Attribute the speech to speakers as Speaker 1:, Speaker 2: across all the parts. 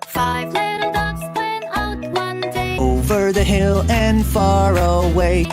Speaker 1: Five little ducks went out one day,
Speaker 2: over the hill and far away.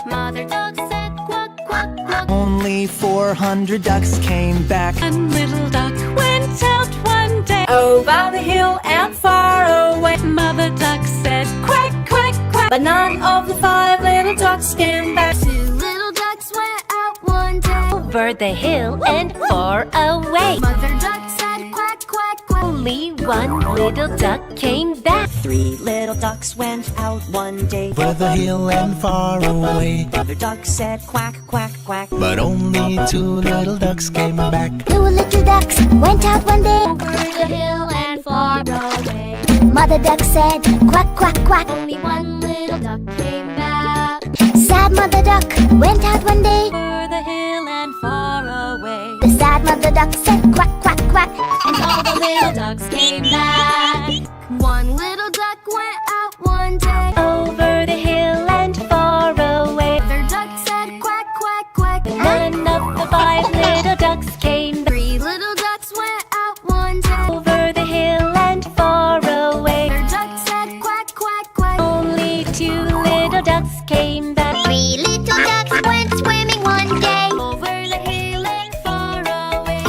Speaker 1: Mother duck said quack, quack, quack.
Speaker 2: Only 400 ducks came back.
Speaker 1: And little duck went out one day, over the hill and far away. Mother duck said quack, quack, quack. But none of the 5 little ducks came back. 2 little ducks went out one day, over the hill and far away. Mother duck said quack, quack, quack. Only 1 little duck came back.
Speaker 3: 3 little ducks went out one day,
Speaker 2: Over the hill and far away.
Speaker 3: Mother duck said quack, quack, quack.
Speaker 2: But only 2 little ducks came back.
Speaker 4: 2 little ducks went out one day,
Speaker 1: Over the hill and far away.
Speaker 4: Mother duck said quack, quack, quack.
Speaker 1: Only 1 little duck came back.
Speaker 4: Sad mother duck went out one day,
Speaker 1: Over the hill and far away.
Speaker 4: the sad mother duck said quack, quack, quack.
Speaker 1: And all the little ducks came back. 1 little duck went out one day,
Speaker 4: Over the hill and far away,
Speaker 1: Mother duck said quack, quack, quack.
Speaker 4: none of the 5 little ducks came back.
Speaker 1: 3 little ducks went out one day,
Speaker 4: Over the hill and far away,
Speaker 1: Mother duck said quack, quack, quack.
Speaker 4: only 2 little ducks came back. 3 little ducks went swimming one day,
Speaker 1: Over the hill and far away.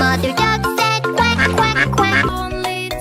Speaker 4: Mother duck said quack, quack, quack.
Speaker 1: Only 2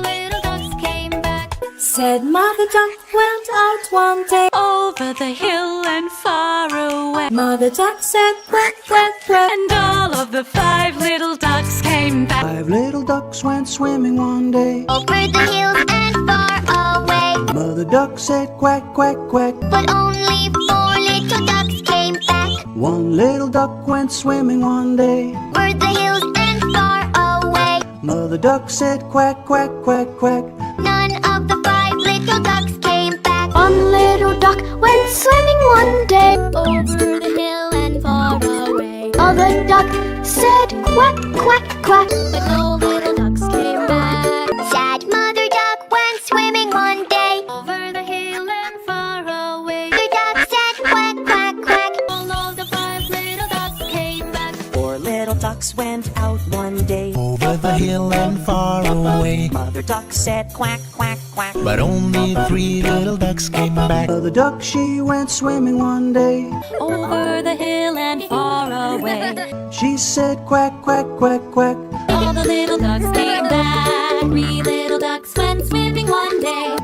Speaker 1: little ducks came back.
Speaker 3: Said Mother duck went out one day,
Speaker 1: Over the hill and far away.
Speaker 3: Mother duck said quack, quack, quack.
Speaker 1: And all of the 5 little ducks came back.
Speaker 2: 5 little ducks went swimming one day.
Speaker 4: Over the hills and far away,
Speaker 2: Mother duck said quack, quack, quack.
Speaker 4: but only 4 little ducks came back.
Speaker 2: 1 little duck went swimming one day.
Speaker 4: Over the hills and far away,
Speaker 2: Mother duck said quack, quack, quack, quack.
Speaker 4: none of the 5 little ducks came back. 1 little duck went swimming one day,
Speaker 1: Over the hill and far away.
Speaker 4: Mother duck said quack, quack, quack.
Speaker 1: But no little ducks came back.
Speaker 4: Sad mother duck went swimming one day,
Speaker 1: Over the hill and far away.
Speaker 4: Mother duck said quack, quack, quack.
Speaker 1: All of the 5 little ducks came back.
Speaker 3: 4 little ducks went out one day,
Speaker 2: Over the hill and far away.
Speaker 3: Mother duck said quack, quack, quack.
Speaker 2: But only 3 little ducks came back. Mother duck, she went swimming one day.
Speaker 1: Over the hill and far away.
Speaker 2: She said quack, quack, quack, quack.
Speaker 1: All the little ducks came back. 3 little ducks went swimming one day.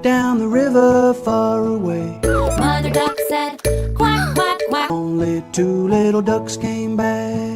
Speaker 2: Down the river far away.
Speaker 1: Mother duck said quack, quack, quack.
Speaker 2: Only 2 little ducks came back.